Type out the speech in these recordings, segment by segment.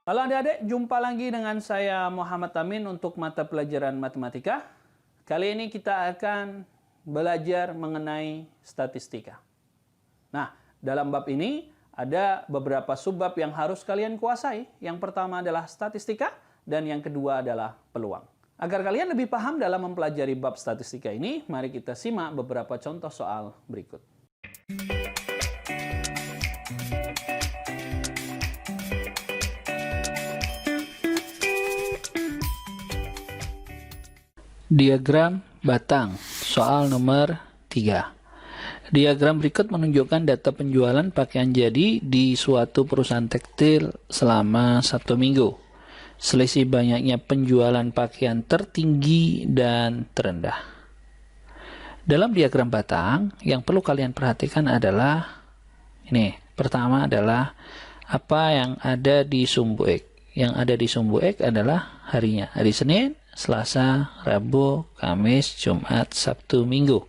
Halo adik-adik, jumpa lagi dengan saya Muhammad Amin untuk mata pelajaran matematika. Kali ini kita akan belajar mengenai statistika. Nah, dalam bab ini ada beberapa subbab yang harus kalian kuasai. Yang pertama adalah statistika dan yang kedua adalah peluang. Agar kalian lebih paham dalam mempelajari bab statistika ini, mari kita simak beberapa contoh soal berikut. Diagram batang, soal nomor 3. Diagram berikut menunjukkan data penjualan pakaian jadi di suatu perusahaan tekstil selama 1 minggu. Selisih banyaknya penjualan pakaian tertinggi dan terendah. Dalam diagram batang, yang perlu kalian perhatikan adalah ini. Pertama adalah apa yang ada di sumbu X. Yang ada di sumbu X adalah harinya, hari Senin, Selasa, Rabu, Kamis, Jumat, Sabtu, Minggu.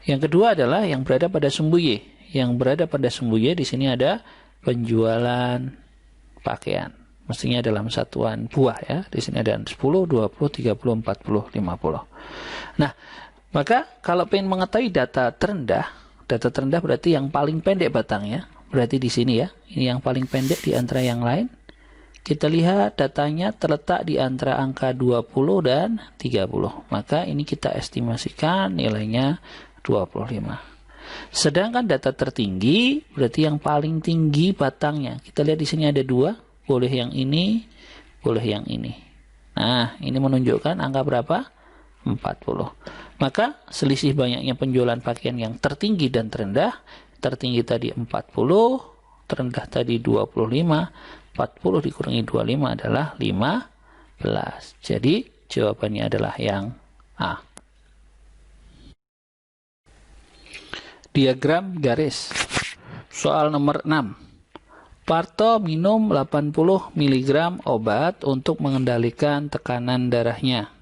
Yang kedua adalah yang berada pada sumbu Y. Yang berada pada sumbu Y di sini ada penjualan pakaian. Mestinya dalam satuan buah ya. Di sini ada 10, 20, 30, 40, 50. Nah, maka kalau ingin mengetahui data terendah berarti yang paling pendek batangnya. Berarti di sini ya. Ini yang paling pendek di antara yang lain. Kita lihat datanya terletak di antara angka 20 dan 30. Maka ini kita estimasikan nilainya 25. Sedangkan data tertinggi berarti yang paling tinggi batangnya. Kita lihat di sini ada 2. Boleh yang ini, boleh yang ini. Nah, ini menunjukkan angka berapa? 40. Maka selisih banyaknya penjualan pakaian yang tertinggi dan terendah. Tertinggi tadi 40, terendah tadi 25. 40 dikurangi 25 adalah 15. Jadi jawabannya adalah yang A. Diagram garis. Soal nomor 6. Parto minum 80 mg obat untuk mengendalikan tekanan darahnya.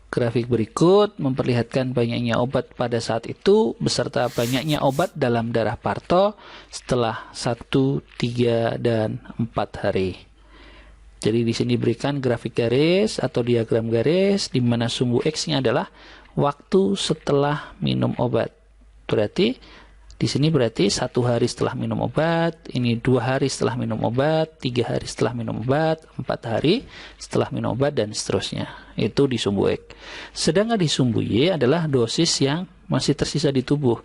Grafik berikut memperlihatkan banyaknya obat pada saat itu beserta banyaknya obat dalam darah Parto setelah 1, 3, dan 4 hari. Jadi di sini diberikan grafik garis atau diagram garis di mana sumbu X-nya adalah waktu setelah minum obat. Berarti di sini berarti 1 hari setelah minum obat, ini 2 hari setelah minum obat, 3 hari setelah minum obat, 4 hari setelah minum obat, dan seterusnya. Itu di sumbu X. Sedangkan di sumbu Y adalah dosis yang masih tersisa di tubuh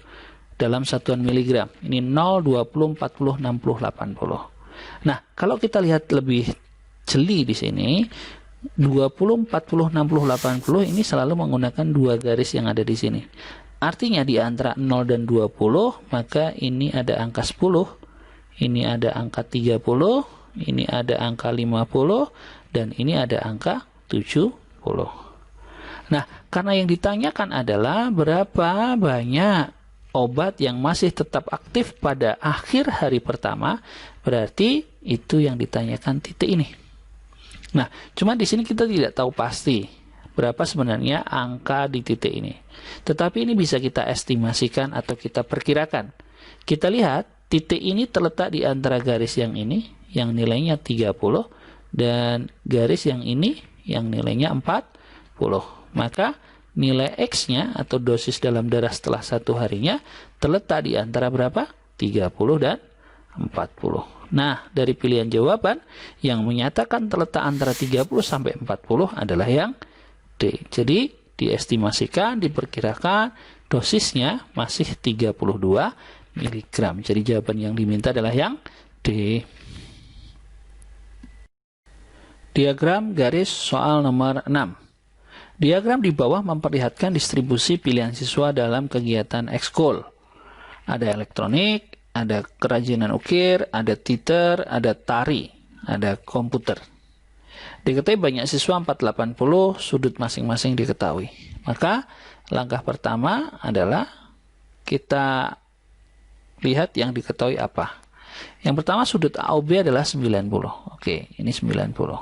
dalam satuan miligram. Ini 0, 20, 40, 60, 80. Nah, kalau kita lihat lebih jeli di sini, 20, 40, 60, 80 ini selalu menggunakan 2 garis yang ada di sini. Artinya di antara 0 dan 20, maka ini ada angka 10, ini ada angka 30, ini ada angka 50, dan ini ada angka 70. Nah, karena yang ditanyakan adalah berapa banyak obat yang masih tetap aktif pada akhir hari pertama, berarti itu yang ditanyakan titik ini. Nah, cuma di sini kita tidak tahu pasti berapa sebenarnya angka di titik ini. Tetapi ini bisa kita estimasikan atau kita perkirakan. Kita lihat titik ini terletak di antara garis yang ini, yang nilainya 30, dan garis yang ini, yang nilainya 40. Maka nilai X-nya atau dosis dalam darah setelah 1 harinya terletak di antara berapa? 30 dan 40. Nah, dari pilihan jawaban yang menyatakan terletak antara 30 sampai 40 adalah yang D. Jadi diestimasikan, diperkirakan dosisnya masih 32 mg. Jadi jawaban yang diminta adalah yang D. Diagram garis soal nomor 6. Diagram di bawah memperlihatkan distribusi pilihan siswa dalam kegiatan ekskul. Ada elektronik, ada kerajinan ukir, ada teater, ada tari, ada komputer. Diketahui banyak siswa 480, sudut masing-masing diketahui. Maka langkah pertama adalah kita lihat yang diketahui apa. Yang pertama sudut AOB adalah 90. Oke, ini 90.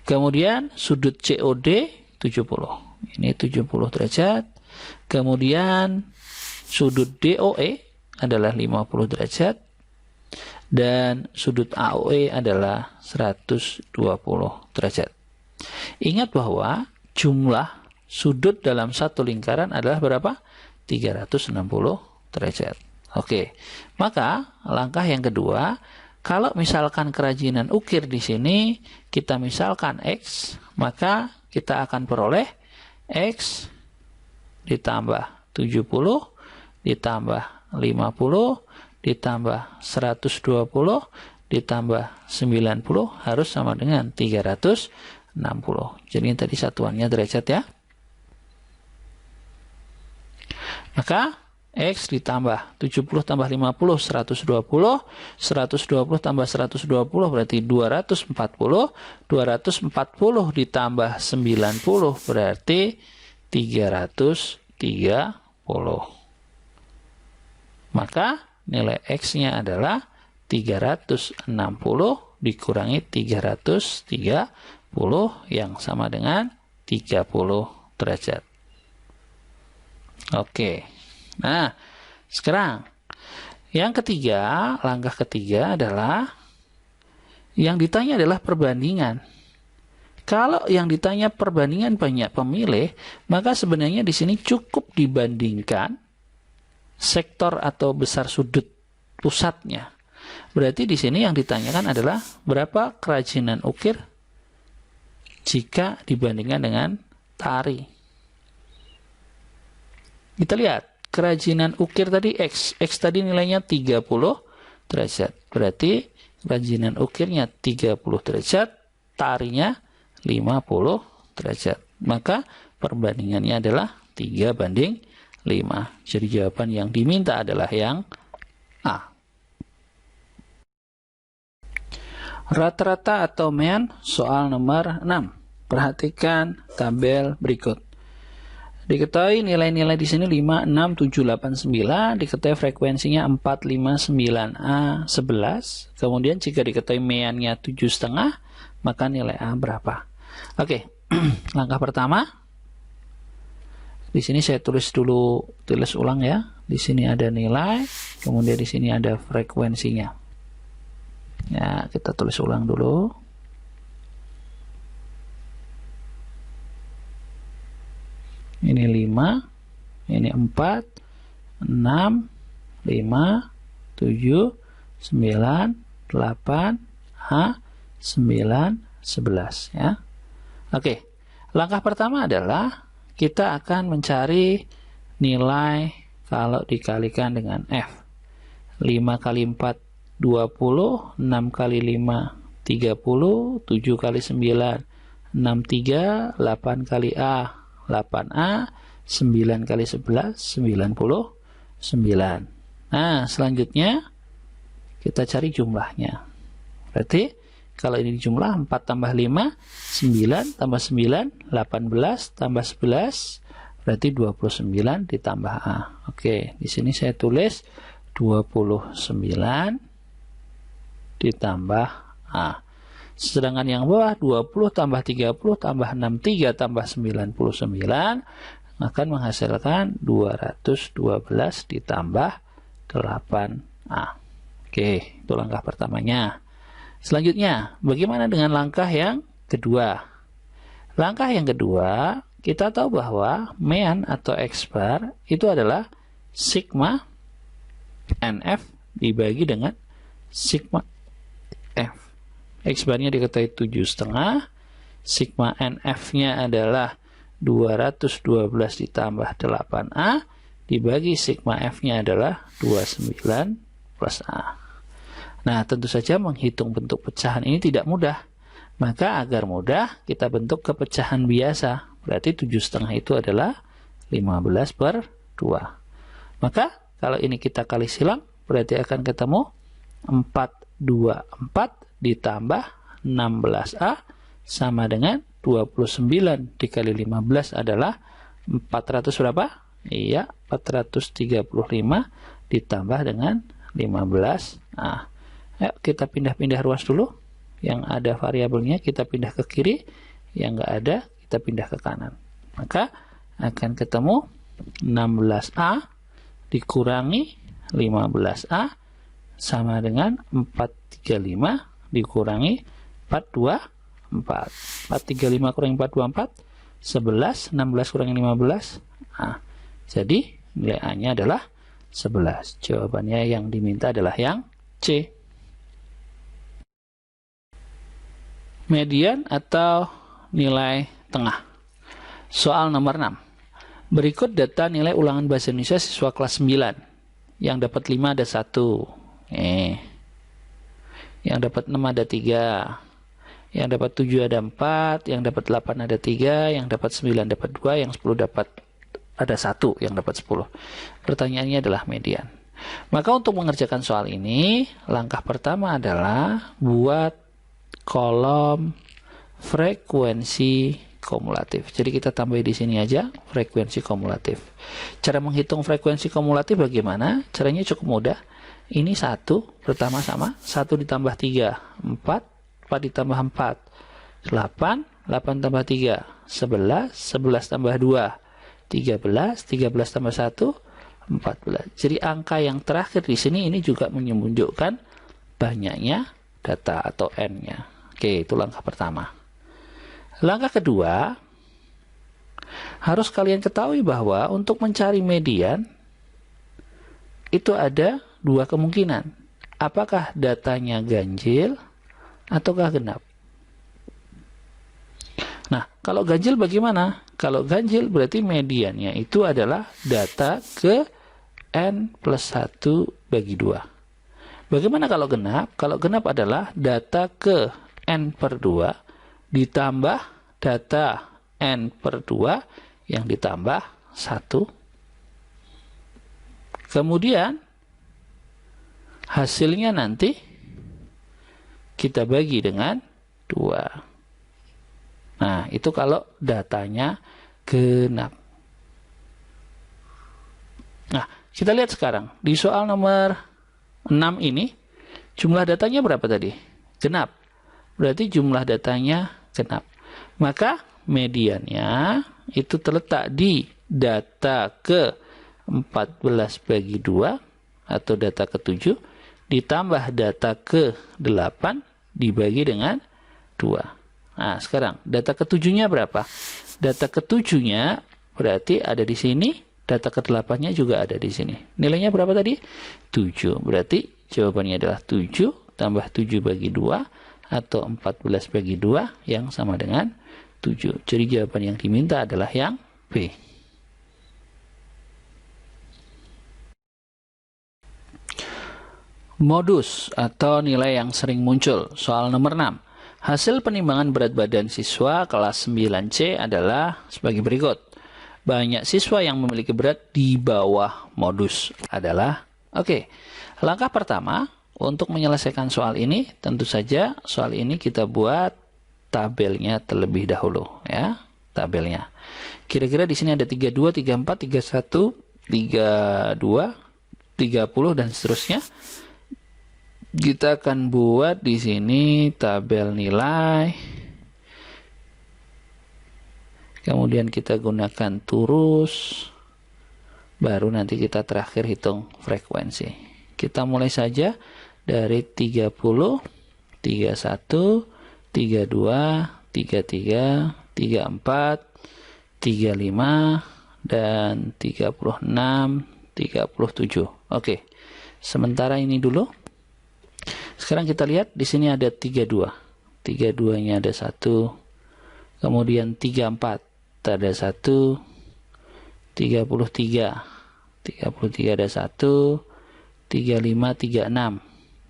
Kemudian sudut COD 70. Ini 70 derajat. Kemudian sudut DOE adalah 50 derajat. dan sudut AOE adalah 120 derajat. Ingat bahwa jumlah sudut dalam satu lingkaran adalah berapa? 360 derajat. Oke, maka langkah yang kedua, kalau misalkan kerajinan ukir di sini kita misalkan X, maka kita akan peroleh X ditambah 70 ditambah 50 ditambah 120 ditambah 90 harus sama dengan 360. Jadi ini tadi satuannya derajat ya. Maka X ditambah 70 tambah 50, 120. 120 tambah 120 berarti 240. 240 ditambah 90 berarti 330. Maka nilai X-nya adalah 360 dikurangi 330 yang sama dengan 30 derajat. Oke. Nah, sekarang yang ketiga, langkah ketiga adalah yang ditanya adalah perbandingan. Kalau yang ditanya perbandingan banyak pemilih, maka sebenarnya di sini cukup dibandingkan sektor atau besar sudut pusatnya. Berarti di sini yang ditanyakan adalah berapa kerajinan ukir jika dibandingkan dengan tari. Kita lihat. Kerajinan ukir tadi X. X tadi nilainya 30 derajat. Berarti kerajinan ukirnya 30 derajat, tarinya 50 derajat. Maka perbandingannya adalah 3:5. Jadi jawaban yang diminta adalah yang A. Rata-rata atau mean soal nomor 6. Perhatikan tabel berikut. Diketahui nilai-nilai di sini 5, 6, 7, 8, 9. Diketahui frekuensinya 4, 5, 9A, 11. Kemudian jika diketahui meannya 7,5, maka nilai A berapa? Oke, langkah pertama. Di sini saya tulis ulang ya. Di sini ada nilai, kemudian di sini ada frekuensinya. Ya, kita tulis ulang dulu. Ini 5, ini 4, 6, 5, 7, 9, 8, A, 9, 11 ya. Oke, langkah pertama adalah kita akan mencari nilai kalau dikalikan dengan F. 5 kali 4, 20, 6 kali 5, 30, 7 kali 9, 63, 8 kali A, 8A, 9 kali 11, 99. Nah, selanjutnya kita cari jumlahnya. Berarti kalau ini jumlah 4 tambah 5, 9 tambah 9, 18 tambah 11, berarti 29 ditambah A. Oke, di sini saya tulis 29 ditambah A. Sedangkan yang bawah 20 tambah 30 tambah 63 tambah 99 akan menghasilkan 212 ditambah 8A. Oke, itu langkah pertamanya. Selanjutnya, bagaimana dengan langkah yang kedua? Langkah yang kedua, kita tahu bahwa mean atau X-bar itu adalah sigma NF dibagi dengan sigma F. X-barnya diketahui 7,5, sigma NF-nya adalah 212 ditambah 8A, dibagi sigma F-nya adalah 29 plus A. Nah, tentu saja menghitung bentuk pecahan ini tidak mudah. Maka agar mudah, kita bentuk kepecahan biasa. Berarti 7,5 itu adalah 15/2. Maka, kalau ini kita kali silang, berarti akan ketemu 424 ditambah 16A sama dengan 29 dikali 15 adalah 400 berapa? Iya, 435 ditambah dengan 15A. Ayo kita pindah-pindah ruas dulu. Yang ada variabelnya kita pindah ke kiri, yang nggak ada kita pindah ke kanan. Maka akan ketemu 16A dikurangi 15A sama dengan 435 dikurangi 424. 435 kurangi 424, 11, 16 kurangi 15. Nah, jadi nilai A-nya adalah 11. Jawabannya yang diminta adalah yang C. Median atau nilai tengah. Soal nomor 6. Berikut data nilai ulangan bahasa Indonesia siswa kelas 9. Yang dapat 5 ada 1. Yang dapat 6 ada 3. Yang dapat 7 ada 4. Yang dapat 8 ada 3. Yang dapat 9 dapat 2. Yang 10 dapat ada 1. Yang dapat 10. Pertanyaannya adalah median. Maka untuk mengerjakan soal ini, langkah pertama adalah buat kolom frekuensi kumulatif. Jadi kita tambah di sini aja frekuensi kumulatif. Cara menghitung frekuensi kumulatif bagaimana? Caranya cukup mudah. Ini 1 pertama sama 1 ditambah 3 4, 4 ditambah 4 8, 8 tambah 3 11, 11 tambah 2 13, 13 tambah 1 14. Jadi angka yang terakhir di sini ini juga menunjukkan banyaknya data atau n-nya. Oke, itu langkah pertama. Langkah kedua, harus kalian ketahui bahwa untuk mencari median itu ada dua kemungkinan. Apakah datanya ganjil ataukah genap? Nah, kalau ganjil bagaimana? Kalau ganjil berarti mediannya itu adalah data ke n plus 1 bagi 2. Bagaimana kalau genap? Kalau genap adalah data ke n per 2 ditambah data n per 2 yang ditambah 1. Kemudian hasilnya nanti kita bagi dengan 2. Nah, itu kalau datanya genap. Nah, kita lihat sekarang. Di soal nomor 6 ini, jumlah datanya berapa tadi? Genap. Berarti jumlah datanya genap. Maka mediannya itu terletak di data ke 14 bagi 2 atau data ke 7 ditambah data ke 8 dibagi dengan 2. Nah, sekarang data ke 7-nya berapa? Data ke 7-nya berarti ada di sini, data ke 8-nya juga ada di sini. Nilainya berapa tadi? 7. Berarti jawabannya adalah 7 tambah 7 bagi 2 atau 14 bagi 2 yang sama dengan 7. Jadi jawaban yang diminta adalah yang B. Modus atau nilai yang sering muncul. Soal nomor 6. Hasil penimbangan berat badan siswa kelas 9C adalah sebagai berikut. Banyak siswa yang memiliki berat di bawah modus adalah. Oke, langkah pertama untuk menyelesaikan soal ini, tentu saja soal ini kita buat tabelnya terlebih dahulu, ya, tabelnya. Kira-kira di sini ada 32, 34, 31, 32, 30 dan seterusnya. Kita akan buat di sini tabel nilai. Kemudian kita gunakan turus. Baru nanti kita terakhir hitung frekuensi. Kita mulai saja dari 30, 31, 32, 33, 34, 35, dan 36, 37. Oke. Sementara ini dulu. Sekarang kita lihat di sini ada 32. 32-nya ada 1. Kemudian 34 ada 1. 33. 33 ada 1. 35, 36.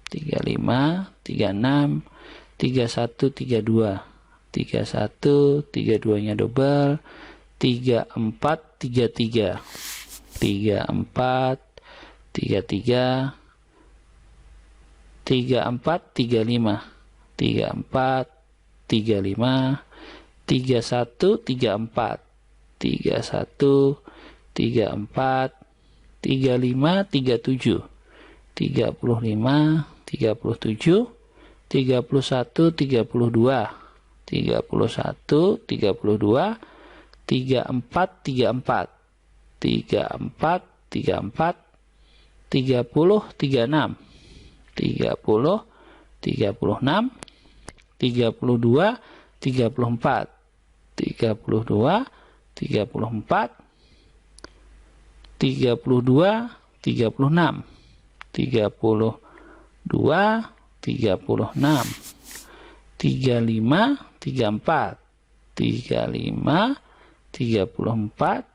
35, 36, 31, 32. 31, 32-nya double. 34, 33. 34, 33. 34, 35, 34, 35, 31, 34, 31, 34, 35, 37, 35, 37, 31, 32, 31, 32, 34, 34, 34, 34, 30, 36, 30, 36, 32, 34, 32, 34, 32, 36, 32, 36, 35, 34, 35, 34,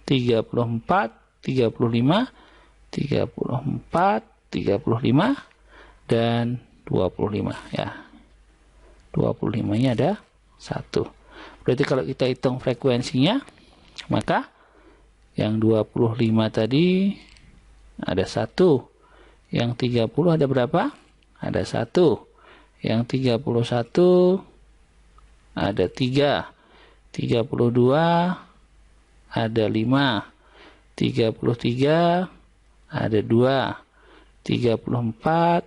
34, 35, 34, 35, dan 25 ya. 25-nya ada 1. Berarti kalau kita hitung frekuensinya, maka yang 25 tadi ada 1. Yang 30 ada berapa? Ada 1. Yang 31 ada 3. 32 ada 5. 33 ada 2. 34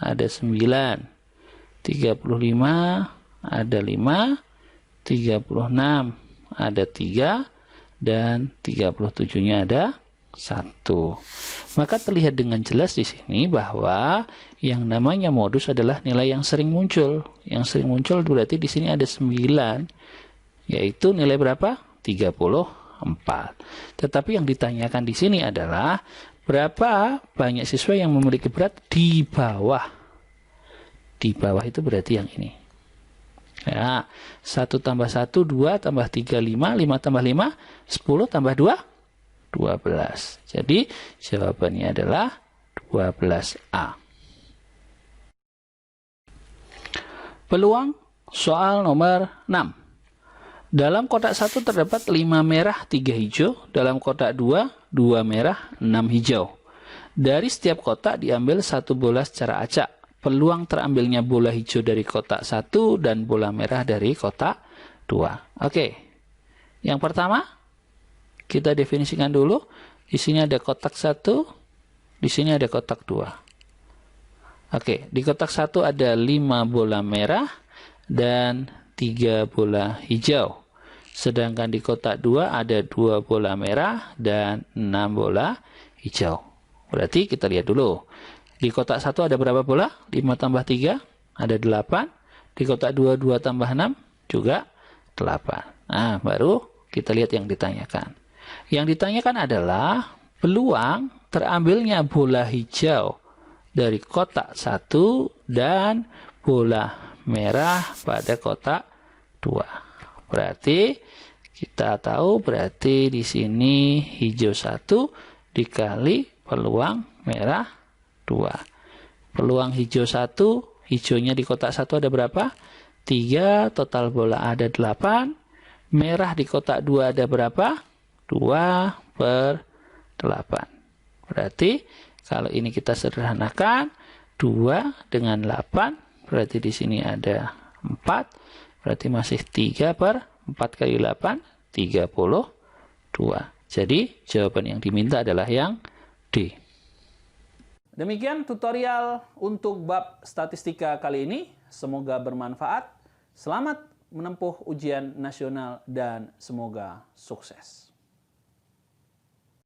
ada 9. 35 ada 5. 36 ada 3. Dan 37-nya ada 1. Maka terlihat dengan jelas di sini bahwa yang namanya modus adalah nilai yang sering muncul. Yang sering muncul berarti di sini ada 9, yaitu nilai berapa? 34. Tetapi yang ditanyakan di sini adalah berapa banyak siswa yang memiliki berat di bawah. Di bawah itu berarti yang ini. Ya, 1 tambah 1, 2 tambah 3, 5, 5 tambah 5, 10 tambah 2, 12. Jadi jawabannya adalah 12A. Peluang soal nomor 6. Dalam kotak 1 terdapat 5 merah, 3 hijau. Dalam kotak 2, 2 merah, 6 hijau. Dari setiap kotak diambil 1 bola secara acak. Peluang terambilnya bola hijau dari kotak 1 dan bola merah dari kotak 2. Oke. Yang pertama, kita definisikan dulu. Di sini ada kotak 1, di sini ada kotak 2. Oke, di kotak 1 ada 5 bola merah dan 3 bola hijau. Sedangkan di kotak 2 ada 2 bola merah dan 6 bola hijau. Berarti kita lihat dulu. Di kotak 1 ada berapa bola? 5 tambah 3 ada 8. Di kotak 2, 2 tambah 6 juga 8. Nah, baru kita lihat yang ditanyakan. Yang ditanyakan adalah peluang terambilnya bola hijau dari kotak 1 dan bola merah pada kotak 2. Berarti kita tahu berarti di sini hijau 1 dikali peluang merah 2. Peluang hijau 1, hijaunya di kotak 1 ada berapa? 3, total bola ada 8. Merah di kotak 2 ada berapa? 2/8. Berarti kalau ini kita sederhanakan, 2 dengan 8, berarti di sini ada 4. Berarti masih 3/4 kali 8, 32. Jadi jawaban yang diminta adalah yang D. Demikian tutorial untuk bab statistika kali ini. Semoga bermanfaat. Selamat menempuh ujian nasional dan semoga sukses.